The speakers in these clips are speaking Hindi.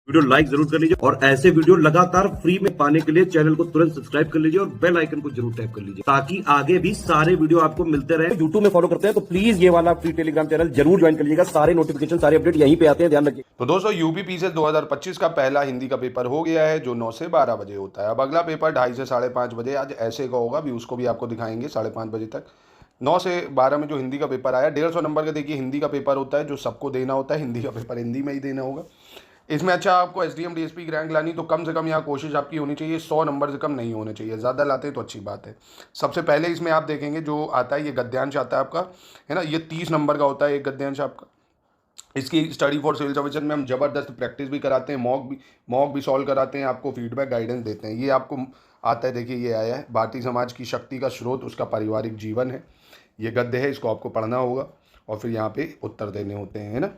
वीडियो लाइक जरूर कर लीजिए और ऐसे वीडियो लगातार फ्री में पाने के लिए चैनल को तुरंत सब्सक्राइब कर लीजिए और बेल आइकन को जरूर टैप कर लीजिए ताकि आगे भी सारे वीडियो आपको मिलते रहे। यूट्यूब में फॉलो करते हैं तो प्लीज ये वाला फ्री टेलीग्राम चैनल जरूर ज्वाइन कर लीजिएगा। सारे नोटिफिकेशन सारे अपडेट यहीं पे आते हैं, ध्यान रखिए। तो दोस्तों यूपीपीसीएस 2025 का पहला हिंदी का पेपर हो गया है जो 9 से 12 बजे होता है। अब अगला पेपर 2:30 से 5:30 बजे आज ऐसे का होगा, भी उसको भी आपको दिखाएंगे 5:30 बजे तक। 9 से 12 में जो हिंदी का पेपर आया 150 नंबर का, देखिए हिंदी का पेपर होता है जो सबको देना होता है। हिंदी का पेपर हिंदी में ही देना होगा। इसमें अच्छा आपको एसडीएम डीएसपी की रैंक लानी तो कम से कम यहाँ कोशिश आपकी होनी चाहिए 100 नंबर से कम नहीं होने चाहिए। ज़्यादा लाते हैं तो अच्छी बात है। सबसे पहले इसमें आप देखेंगे जो आता है ये गद्यांश आता है आपका, है ना। ये 30 नंबर का होता है एक गद्यांश आपका। इसकी स्टडी फॉर सिविल सर्विसेज में हम ज़बरदस्त प्रैक्टिस भी कराते हैं, मॉक भी सॉल्व कराते हैं, आपको फीडबैक गाइडेंस देते हैं। ये आपको आता है, देखिए ये आया है, भारतीय समाज की शक्ति का स्रोत उसका पारिवारिक जीवन है। ये गद्य है, इसको आपको पढ़ना होगा और फिर यहाँ पे उत्तर देने होते हैं, है ना।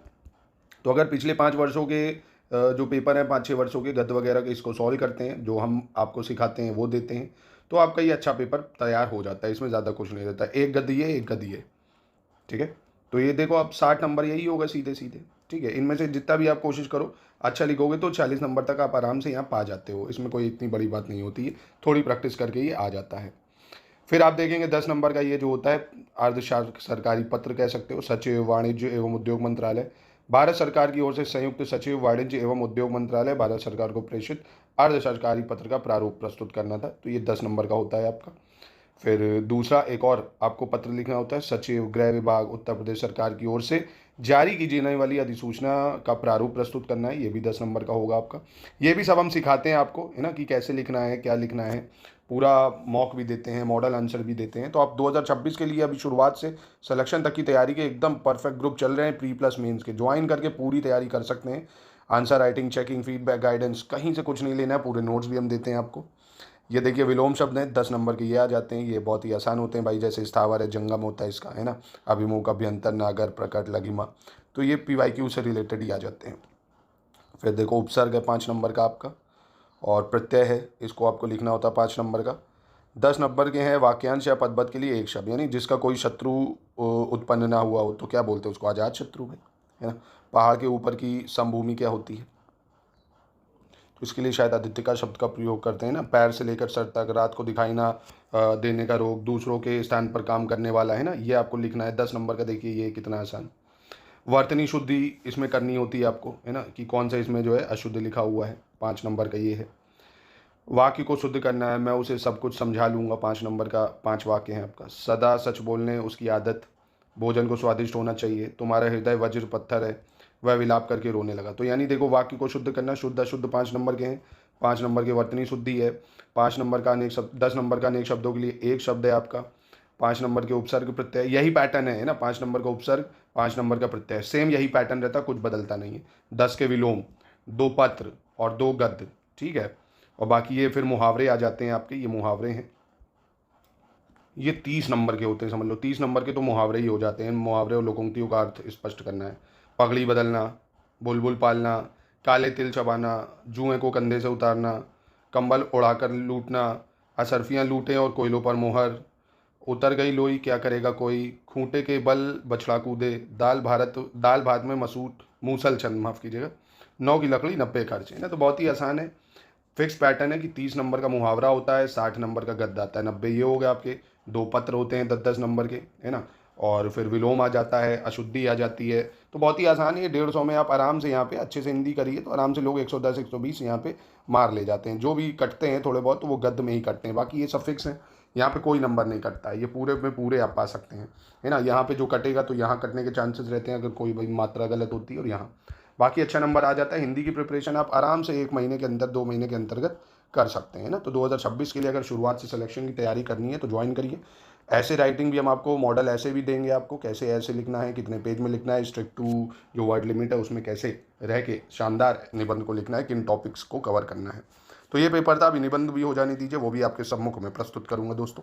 तो अगर पिछले 5 वर्षों के जो पेपर हैं 5-6 वर्षों के गद्य वगैरह के, इसको सॉल्व करते हैं, जो हम आपको सिखाते हैं वो देते हैं, तो आपका ये अच्छा पेपर तैयार हो जाता है। इसमें ज़्यादा कुछ नहीं रहता, एक गद्य ये एक गद्य ये, ठीक है। तो ये देखो आप 60 नंबर यही होगा सीधे सीधे, ठीक है। इनमें से जितना भी आप कोशिश करो अच्छा लिखोगे तो 40 नंबर तक आप आराम से यहाँ पा जाते हो। इसमें कोई इतनी बड़ी बात नहीं होती है, थोड़ी प्रैक्टिस करके ये आ जाता है। फिर आप देखेंगे 10 नंबर का ये जो होता है अर्ध सरकारी पत्र कह सकते हो, सचिव वाणिज्य एवं उद्योग मंत्रालय, भारत सरकार की ओर से संयुक्त सचिव वाणिज्य एवं उद्योग मंत्रालय भारत सरकार को प्रेषित अर्ध सरकारी पत्र का प्रारूप प्रस्तुत करना था, तो ये 10 नंबर का होता है आपका। फिर दूसरा एक और आपको पत्र लिखना होता है, सचिव गृह विभाग उत्तर प्रदेश सरकार की ओर से जारी की जाने वाली अधिसूचना का प्रारूप प्रस्तुत करना है, ये भी 10 नंबर का होगा आपका। ये भी सब हम सिखाते हैं आपको, है ना, कि कैसे लिखना है, क्या लिखना है। पूरा मॉक भी देते हैं, मॉडल आंसर भी देते हैं। तो आप 2026 के लिए अभी शुरुआत से सिलेक्शन तक की तैयारी के एकदम परफेक्ट ग्रुप चल रहे हैं प्री प्लस मेंस के, ज्वाइन करके पूरी तैयारी कर सकते हैं। Answer writing, checking, feedback, guidance कहीं से कुछ नहीं लेना है, पूरे नोट्स भी हम देते हैं आपको। ये देखिए विलोम शब्द हैं 10 नंबर के, ये आ जाते हैं, ये बहुत ही आसान होते हैं भाई। जैसे स्थावर है, जंगम होता है इसका, है ना, अभिमुख, अभ्यंतर, नागर, प्रकट, लघिमा, तो ये पीवाईक्यू से रिलेटेड ही आ जाते हैं। फिर देखो उपसर्ग है 5 नंबर का आपका, और प्रत्यय है, इसको आपको लिखना होता है 5 नंबर का। 10 नंबर के हैं वाक्यांश या पदबद्ध के लिए एक शब्द, यानी जिसका कोई शत्रु उत्पन्न ना हुआ हो तो क्या बोलते हैं उसको, आजाद शत्रु भाई, है ना। पहाड़ के ऊपर की समभूमि क्या होती है, तो इसके लिए शायद आदित्य शब्द का प्रयोग करते हैं ना। पैर से लेकर सर तक, रात को दिखाई ना देने का रोग, दूसरों के स्थान पर काम करने वाला, है ना, ये आपको लिखना है 10 नंबर का। देखिए ये कितना आसान। वर्तनी शुद्धि इसमें करनी होती है आपको, है ना, कि कौन सा इसमें जो है अशुद्ध लिखा हुआ है, 5 नंबर का ये है। वाक्य को शुद्ध करना है, मैं उसे सब कुछ समझा लूँगा, 5 नंबर का 5 वाक्य हैं आपका। सदा सच बोलने उसकी आदत, भोजन को स्वादिष्ट होना चाहिए, तुम्हारा हृदय वज्र पत्थर है, वह विलाप करके रोने लगा। तो यानी देखो वाक्य को शुद्ध करना, शुद्ध अशुद्ध 5 नंबर के हैं। 5 नंबर के वर्तनी शुद्धि है। 5 नंबर का अनेक शब्द, 10 नंबर का अनेक शब्दों के लिए एक शब्द है आपका। 5 नंबर के उपसर्ग प्रत्यय, यही पैटर्न है ना, 5 नंबर का उपसर्ग, 5 नंबर का प्रत्यय, सेम यही पैटर्न रहता है, कुछ बदलता नहीं है। 10 के विलोम, 2 पत्र और 2 गद्य, ठीक है। और बाकी ये फिर मुहावरे आ जाते हैं आपके, ये मुहावरे हैं, ये 30 नंबर के होते हैं, समझ लो 30 नंबर के तो मुहावरे ही हो जाते हैं। मुहावरे और लोकोक्तियों का अर्थ स्पष्ट करना है। पगड़ी बदलना, बुलबुल पालना, काले तिल चबाना, जुएं को कंधे से उतारना, कंबल उड़ाकर लूटना, असरफियाँ लूटें और कोयलों पर मोहर, उतर गई लोई क्या करेगा कोई, खूंटे के बल बछड़ा कूदे, दाल भात में मसूट मूसल चंद, माफ़ कीजिएगा, 9 की लकड़ी 90 खर्चे, ना। तो बहुत ही आसान है, फिक्स पैटर्न है कि 30 नंबर का मुहावरा होता है, 60 नंबर का गद्य आता है, 90 ये हो गया आपके। 2 पत्र होते हैं 10-10 नंबर के, है ना। और फिर विलोम आ जाता है, अशुद्धि आ जाती है। तो बहुत ही आसान है, 150 में आप आराम से यहाँ पे अच्छे से हिंदी करिए तो आराम से लोग 110-120 यहाँ पे मार ले जाते हैं। जो भी कटते हैं थोड़े बहुत तो वो गद्य में ही कटते हैं, बाकी ये सब फिक्स है, यहाँ पे कोई नंबर नहीं कटता है, ये पूरे में पूरे आप पा सकते हैं, है ना। यहाँ पे जो कटेगा तो यहाँ कटने के चांसेस रहते हैं अगर कोई भी मात्रा गलत होती है, और यहाँ बाकी अच्छा नंबर आ जाता है। हिंदी की प्रिपरेशन आप आराम से 1 महीने के अंदर, 2 महीने के अंतर्गत कर सकते हैं ना। तो 2026 के लिए अगर शुरुआत से सिलेक्शन की तैयारी करनी है तो ज्वाइन करिए। ऐसे राइटिंग भी हम आपको मॉडल ऐसे भी देंगे आपको, कैसे ऐसे लिखना है, कितने पेज में लिखना है, स्ट्रिक्ट टू जो वर्ड लिमिट है उसमें कैसे रह के शानदार निबंध को लिखना है, किन टॉपिक्स को कवर करना है। तो ये पेपर था, अभी निबंध भी हो जाने दीजिए, वो भी आपके सम्मुख में प्रस्तुत करूँगा दोस्तों।